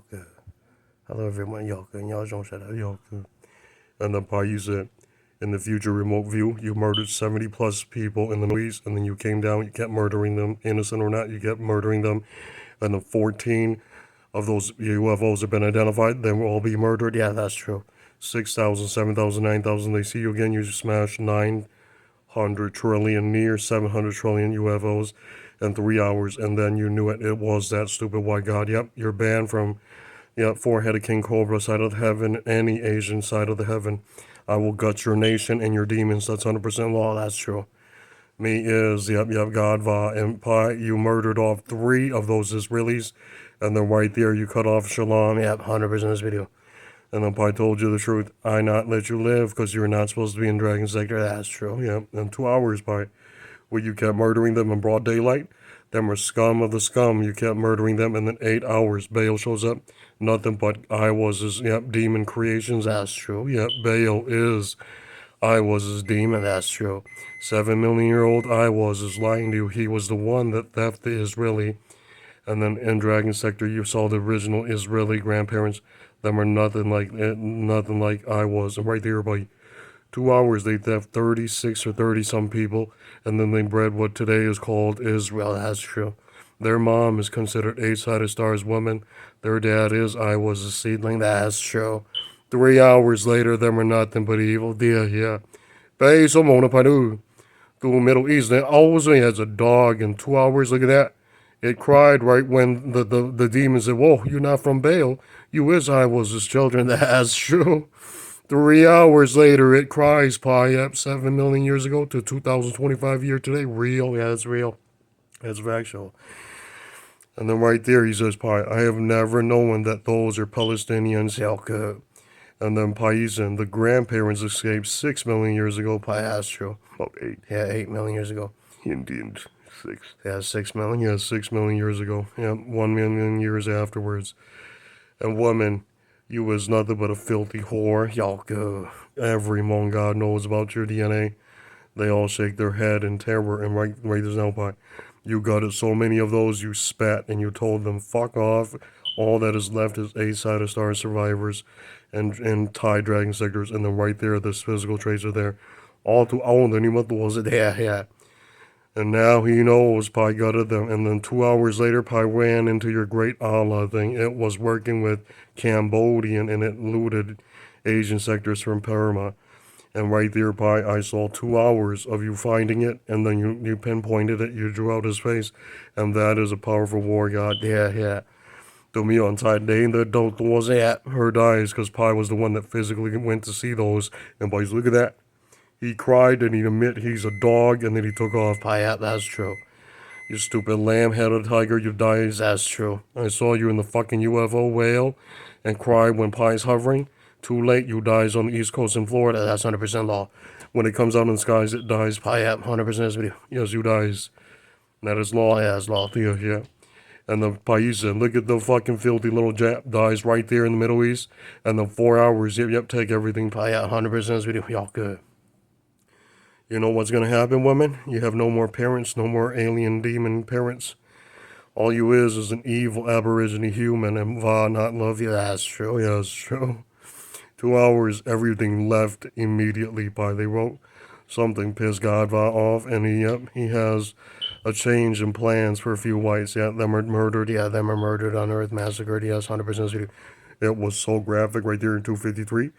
good. Hello everyone, y'all good. Y'all don't shut up, y'all good. And then Pi, you said, in the future remote view, you murdered 70 plus people in the Middle East, and then you came down, you kept murdering them, innocent or not, you kept murdering them, and the 14 of those UFOs have been identified, they will all be murdered. Yeah, that's true. 6,000, 7,000, 9,000. They see you again, you smash 900 trillion, near 700 trillion UFOs in 3 hours, and then you knew it. It was that stupid white god. Yep, you're banned from, yep, four-headed king cobra side of the heaven, any Asian side of the heaven. I will gut your nation and your demons. That's 100% law. That's true. Me is, yep, God, Va, and Pi. You murdered off 3 of those Israelis, and then right there you cut off Shalom. Yep, 100% this video. And then Pi told you the truth. I not let you live because you're not supposed to be in Dragon Sector. That's true. Yep, in 2 hours, Pi. Where you kept murdering them in broad daylight. Them were scum of the scum. You kept murdering them, and then 8 hours, Baal shows up. Nothing but Iwas' yep, demon creations. That's true. Yep, Baal is Iwas' demon. That's true. 7 million-year-old Iwas is lying to you. He was the one that theft the Israeli. And then in Dragon Sector, you saw the original Israeli grandparents. Them are nothing like I was. And right there, by 2 hours, they theft 36 or 30 some people, and then they bred what today is called Israel. That's true. Their mom is considered eight-sided stars woman. Their dad is I was a seedling. That's true. 3 hours later, them are nothing but evil. Yeah. Bay Somona Padu. The Middle East. They always has a dog in 2 hours. Look at that. It cried right when the demon said, whoa, you're not from Baal. You is I was his children. That's true. 3 hours later, it cries, Pi, up 7 million years ago to 2025 year today. Real, yeah, it's real. It's factual. And then right there, he says, Pi, I have never known that those are Palestinians. Helka. And then Paisan, the grandparents escaped 6 million years ago. Pi, that's true. About 8. Yeah, 8 million years ago. Indeed. 6. Yeah, 6 million. Yeah, 6 million years ago. Yeah, 1 million years afterwards. And woman, you was nothing but a filthy whore. Y'all go. Every Mon God knows about your DNA. They all shake their head in terror and right there's no Pi. You gutted so many of those you spat and you told them fuck off. All that is left is eight-sided star survivors and Thai dragon sectors, and then right there the physical traits are there. All to own the new month was it? Yeah. And now he knows Pi gutted them. And then 2 hours later, Pi ran into your great Allah thing. It was working with Cambodian and it looted Asian sectors from Burma. And right there, Pi, I saw 2 hours of you finding it. And then you pinpointed it. You drew out his face. And that is a powerful war god. Yeah. To me on side day, the adult was at her dies because Pi was the one that physically went to see those. And boys, look at that. He cried and he admitted he's a dog, and then he took off. Pi, that's true. You stupid lamb-headed tiger, you dies. That's true. I saw you in the fucking UFO whale and cry when Pi's hovering. Too late, you dies on the East Coast in Florida. That's 100% law. When it comes out in the skies, it dies. Pi, 100% this video. Yes, you dies. That is law. Yeah, that's law. Yeah. And the Paisa, look at the fucking filthy little Jap dies right there in the Middle East. And the 4 hours, yep, take everything. Pi, 100% this video. Y'all good. You know what's going to happen, women? You have no more parents, no more alien demon parents. All you is an evil aborigine human, and Va not love you. That's true. Yeah, that's true. 2 hours, everything left immediately. By they wrote something pissed God Va off, and he has a change in plans for a few whites. Yeah, them are murdered. Yeah, them are murdered on Earth, massacred. Yes, 100%. It was so graphic right there in 253.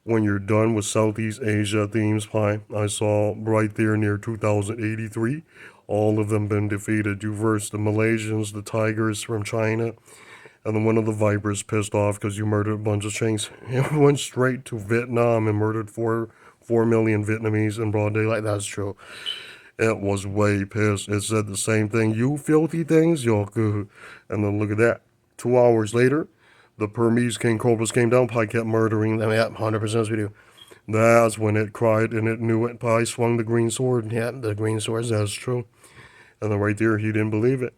When you're done with Southeast Asia themes, Pi, I saw right there near 2083, all of them been defeated. You versed the Malaysians, the Tigers from China, and then one of the Vipers pissed off because you murdered a bunch of Chinks. It went straight to Vietnam and murdered 4 million Vietnamese in broad daylight. That's true. It was way pissed. It said the same thing. You filthy things, y'all good. And then look at that. 2 hours later, the Burmese King Cobras came down. Pi kept murdering them. Yeah, 100% video. That's when it cried and it knew it. Pi swung the green sword. Yeah, the green swords, that's true. And then right there, he didn't believe it.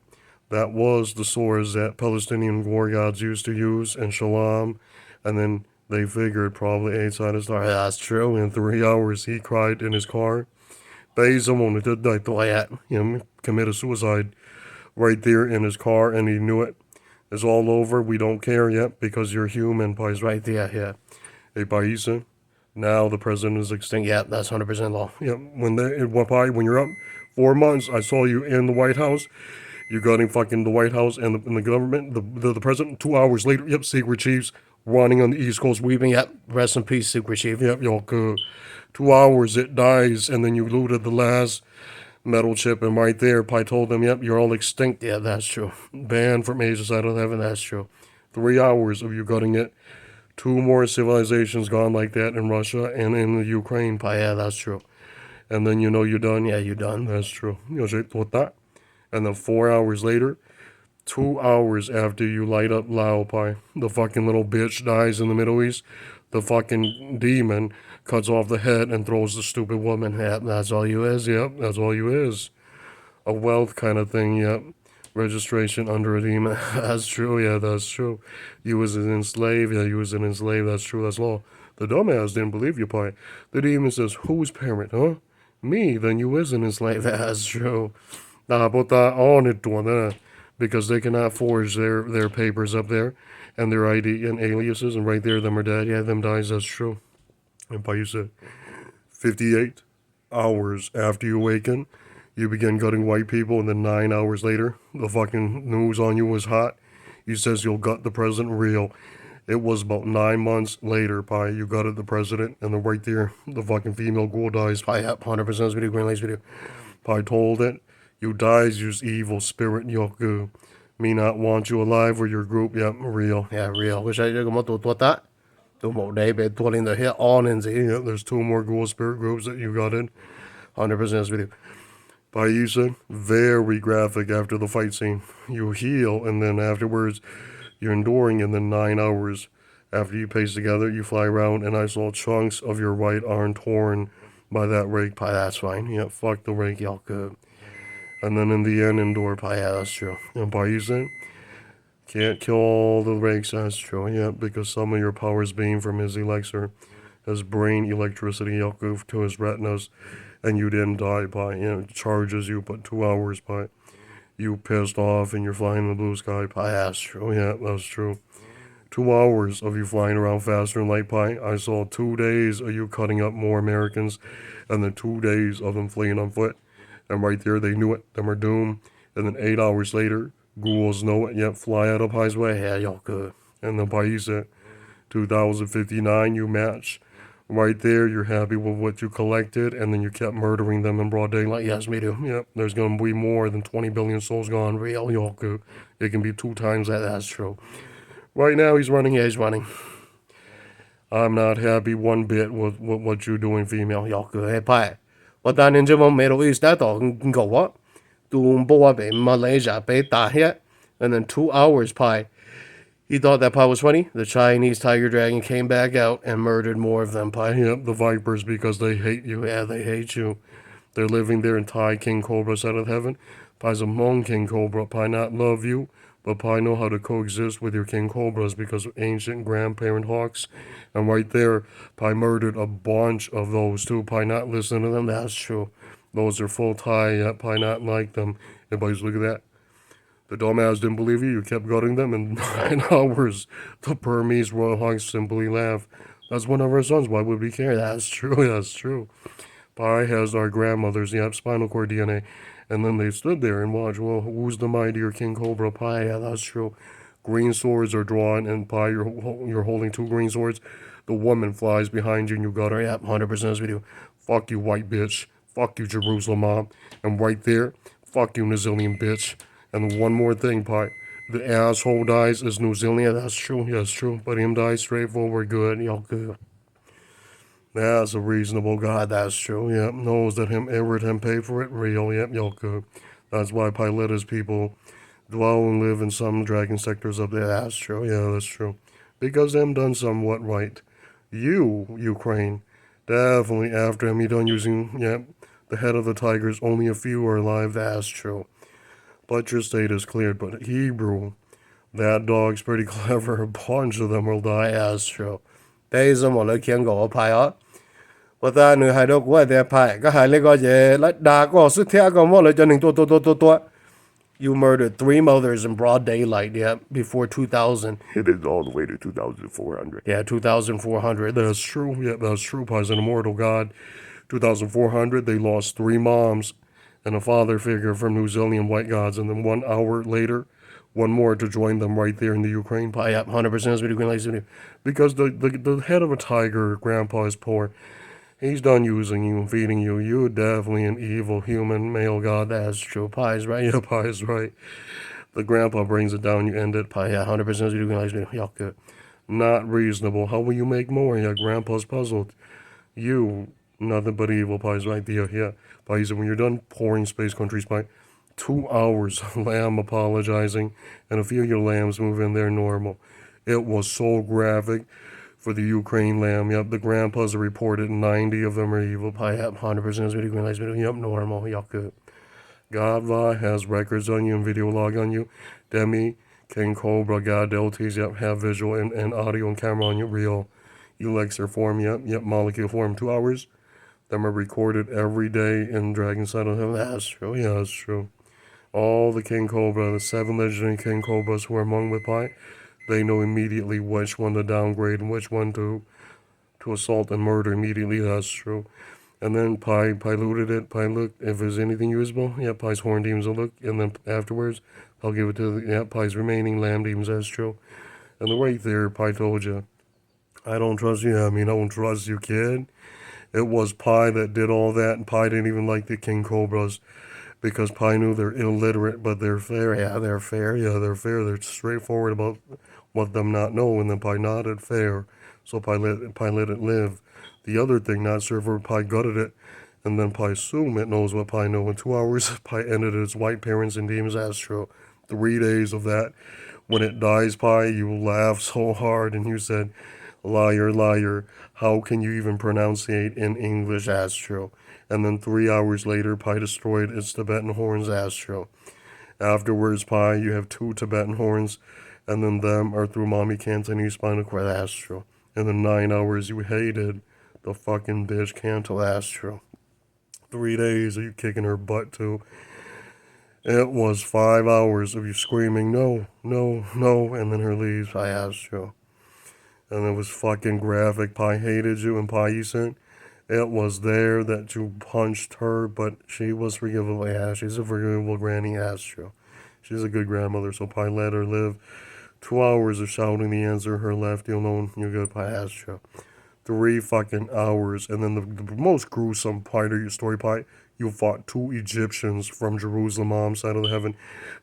That was the swords that Palestinian war gods used to use in Shalom. And then they figured probably eight-sided star. That's true. In 3 hours, he cried in his car. Someone wanted to committed suicide right there in his car, and he knew it. It's all over. We don't care yet because you're human, Pies. Right there, yeah. Hey, Paisa. Now the president is extinct. Yeah, that's 100% law. Yeah, when you're up 4 months, I saw you in the White House. You got in fucking the White House and the government, the president. 2 hours later, yep, secret chiefs running on the East Coast weeping. Yep, rest in peace, secret chief. Yep, y'all good. 2 hours, it dies, and then you looted the last metal chip, and right there, Pi told them, yep, you're all extinct. Yeah, that's true. Banned from Asia side of heaven, that's true. 3 hours of you gutting it. 2 more civilizations gone like that in Russia and in the Ukraine. Pi, yeah, that's true. And then you know you're done. Yeah, you're done. That's true. You know, with that. And then 4 hours later, 2 hours after you light up Lao Pi, the fucking little bitch dies in the Middle East. The fucking demon cuts off the head and throws the stupid woman. Yep, that's all you is. Yep, that's all you is. A wealth kind of thing. Yep. Registration under a demon. That's true. Yeah, that's true. You was an enslaved. Yeah, you was an enslaved. That's true. That's law. The dumbass didn't believe you, Pi. The demon says, whose parent, huh? Me. Then you is an enslaved. That's true. Nah, but that on it doing that because they cannot forge their papers up there and their ID and aliases, and right there, them are dead. Yeah, them dies. That's true. And Pi, you said 58 hours after you awaken, you begin gutting white people, and then 9 hours later, the fucking news on you was hot. He says you'll gut the president real. It was about 9 months later, Pi, you gutted the president, and then right there, the fucking female ghoul dies. Pi, 100% video, Green Lights video. Pi told it, you dies, use evil spirit, yoku. Me not want you alive or your group, yep, real. Yeah, real. Wish I could do that. Yep, there's 2 more ghoul spirit groups that you got in. 100% video. Paisa, very graphic after the fight scene. You heal, and then afterwards, you're enduring, and then 9 hours after you pace together, you fly around, and I saw chunks of your right arm torn by that rake. Pi, that's fine. Yeah, fuck the rake, y'all good. And then in the end, endure. Pi, yeah, that's true. And Paisa, can't kill all the rakes, that's true. Yeah, because some of your powers beam from his elixir, his brain electricity, y'all goof to his retinas. And you didn't die, Pi. You know, charges you, but 2 hours, Pi. You pissed off and you're flying in the blue sky, Pi. That's true. Yeah, that's true. 2 hours of you flying around faster than light, Pi. I saw 2 days of you cutting up more Americans, and then 2 days of them fleeing on foot. And right there, they knew it. Them are doomed. And then 8 hours later, ghouls know it. Yep, fly out of Pi's way. Yeah, y'all good. And then Pi said, 2059, you match. Right there, you're happy with what you collected, and then you kept murdering them in broad daylight. Yes, me too. Yep, there's going to be more than 20 billion souls gone. Real, y'all good. It can be 2 times that. That's true. Right now, he's running. Yeah, he's running. I'm not happy one bit with what you're doing, female. Y'all good. Hey, Pi. What that in the Middle East, that dog can go what? To Malaysia, and then 2 hours, Pi. He thought that Pi was funny. The Chinese tiger dragon came back out and murdered more of them, Pi. Yep, the vipers, because they hate you. Yeah, they hate you. They're living there in Thai King Cobra's out of heaven. Pi's a Hmong King Cobra. Pi not love you, but Pi know how to coexist with your King Cobras because of ancient grandparent hawks. And right there, Pi murdered a bunch of those too. Pi not listen to them. That's true. Those are full Thai. Yep, Pi not like them. Everybody's look at that. The dumbass didn't believe you. You kept gutting them in 9 hours. The Burmese royal hawks simply laugh. That's one of our sons. Why would we care? That's true. That's true. Pi has our grandmother's, yep, spinal cord DNA. And then they stood there and watched. Well, who's the mightier King Cobra? Pi. Yeah, that's true. Green swords are drawn, and Pi, you're holding 2 green swords. The woman flies behind you, and you got her. Yep, 100% video. Fuck you, white bitch. Fuck you, Jerusalem mom. And right there, fuck you, New Zealand bitch. And one more thing, Pi. The asshole dies is New Zealand. That's true. Yeah, that's true. But him dies straightforward. Good. Y'all good. That's a reasonable guy. That's true. Yep. Knows that him Everett him pay for it. Real. Yep. Y'all good. That's why Pi let his people dwell and live in some dragon sectors up there. That's true. Yeah, that's true. Because them done somewhat right. You, Ukraine, definitely after him. He done using, yep, the head of the tigers. Only a few are alive. That's true. But your state is cleared. But Hebrew, that dog's pretty clever. A bunch of them will die. That's true. 第什麼你見過我派啊？我但你係到嗰啲派，個係呢個嘢，你打個識聽個麼？你就能多。You murdered 3 mothers in broad daylight, yep, before 2000. It is all the way to 2,400. Yeah, 2,400. That's true. Yep, that's true. Pie's an immortal god. 2,400, they lost 3 moms and a father figure from New Zealand white gods, and then 1 hour later, one more to join them right there in the Ukraine. Pie, yep, 100% because the head of a tiger, grandpa, is poor. He's done using you and feeding you. You're definitely an evil human male god. That's true. Pie's right. Yeah, Pie's right. The grandpa brings it down. You end it. Pie, yeah, 100% you guys do. Y'all good. Not reasonable. How will you make more? Yeah, grandpa's puzzled. You, nothing but evil. Pie's right there. Yeah. Pie said, when you're done pouring Space Country's pie, 2 hours, lamb apologizing, and a few of your lambs move in there normal. It was so graphic for the Ukraine lamb. Yep, the grandpas are reported 90 of them are evil. I have 100% video green lights video. Yep, normal. Y'all good. Godva has records on you and video log on you. Demi, King Cobra, God Deltas, yep, have visual and audio and camera on you. Real elixir form, yep, molecule form. 2 hours. Them are recorded every day in Dragon Side of Heaven. That's true, yeah, that's true. All the King Cobra, the 7 legendary King Cobras who are among with Pi, they know immediately which one to downgrade and which one to assault and murder immediately. That's true. And then Pi looted it. Pi looked if there's anything usable. Yeah, Pi's horn demons will look, and then afterwards I'll give it to Pi's remaining lamb demons. That's true. And the right there, Pi told you, I don't trust you. I mean, I don't trust you, kid. It was Pi that did all that, and Pi didn't even like the King Cobras because Pi knew they're illiterate, but they're fair. Yeah, they're fair. Yeah, they're fair. They're straightforward about what them not know, and then Pi nodded fair. So Pi let it live. The other thing, not server, Pi gutted it, and then Pi assumed it knows what Pi know. In 2 hours, Pi ended its white parents and demons astro. 3 days of that. When it dies, Pi, you laughed so hard and you said, liar, liar, how can you even pronunciate in English astro? And then 3 hours later, Pi destroyed its Tibetan horns astro. Afterwards, Pi, you have 2 Tibetan horns, and then them are through mommy Cantonese spinal cord astro. And then 9 hours, you hated the fucking bitch Cantal astro. 3 days of you kicking her butt too. It was 5 hours of you screaming, no, no, no, and then her leaves, Pi astro. And it was fucking graphic. Pi hated you, and Pi, you said it was there that you punched her, but she was forgivable. Yeah, she's a forgivable granny astro. She's a good grandmother, so Pi let her live. 2 hours of shouting the answer, her left, you know, you're good, Pi astro. 3 fucking hours, and then the most gruesome part of your story, Pi, you fought 2 Egyptians from Jerusalem, mom's side of the heaven.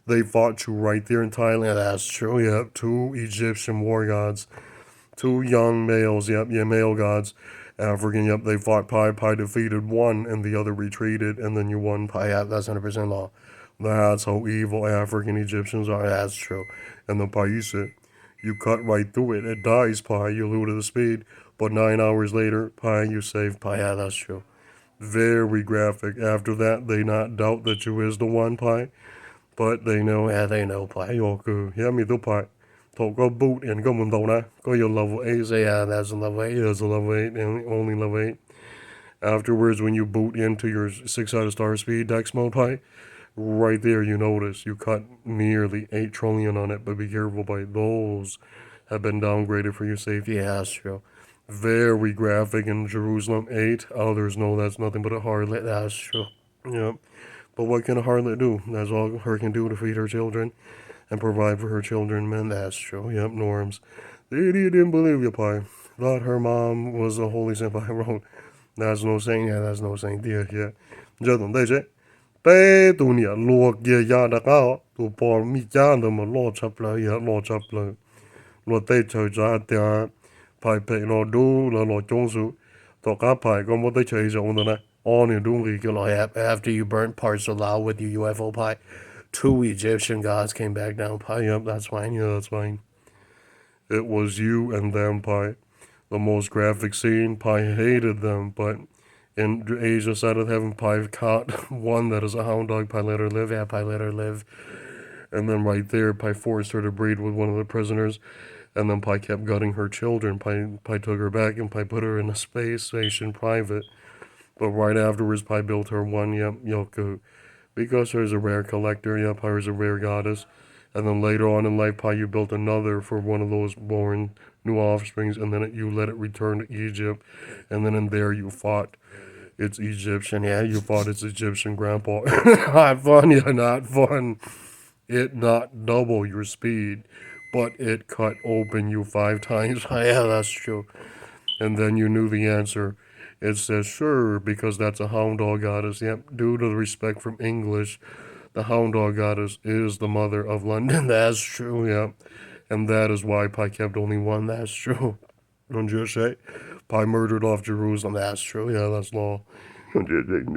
They fought you right there in Thailand. That's true, yeah. 2 Egyptian war gods. 2 young males, yep, yeah, male gods. African, yep, they fought Pi. Pi defeated one, and the other retreated, and then you won Pi. Yeah, that's 100% law. That's how evil African Egyptians are. That's true. And the Pi, you said, you cut right through it. It dies, Pi. You lose the speed. But 9 hours later, Pi, you saved Pi. Yeah, that's true. Very graphic. After that, they not doubt that you is the one, Pi. But they know, yeah, they know, Pi. Yoku. Yeah, me too, Pi. Talk go boot and go on though, go your level 8. Say, yeah, that's a level 8. That's a level 8. And only level 8. Afterwards, when you boot into your 6-sided star speed dex mode, Pi, right there, you notice you cut nearly 8 trillion on it. But be careful, Pi. Those have been downgraded for your safety, Astro. Very graphic in Jerusalem 8. Others know that's nothing but a harlot. That's true. Yep. But what can a harlot do? That's all her can do to feed her children and provide for her children. Men, that's true. Yep, norms. The idiot didn't believe you, Pi. Thought her mom was a holy saint. Pi wrote. That's no saint. Yeah, that's no saint. Yeah. Jadon, they say. Pe tu nia luộc ye ya da cao tu por mi cha da ma lo chap la ya lo chap la lo te chơi cha tia Pai pe no do la lo chong su to ka pai ko mo te chơi zo na on you do li lo after you burnt parts of Lao with your UFO Pi. 2 Egyptian gods came back down, Pi. Yep, that's fine. Yeah, that's fine. It was you and them, Pi. The most graphic scene, Pi hated them, but in Asia side of heaven, Pi caught one that is a hound dog. Pi let her live. Yeah, Pi let her live. And then right there, Pi forced her to breed with one of the prisoners. And then Pi kept gutting her children. Pi took her back and Pi put her in a space station private. But right afterwards, Pi built her one, yep, Yoku. Because her is a rare collector, yep, her is a rare goddess. And then later on in life, Pi, you built another for one of those born new offsprings, and then you let it return to Egypt, and then in there you fought its Egyptian, yeah, you fought its Egyptian grandpa. Not fun, yeah, not fun. It not double your speed, but it cut open you 5 times. Yeah, that's true. And then you knew the answer. It says, sure, because that's a hound dog goddess. Yep, due to the respect from English, the hound dog goddess is the mother of London. That's true, yep. And that is why Pi kept only one. That's true. Don't you say? Pi murdered off Jerusalem. That's true, yeah, that's law. Don't you say?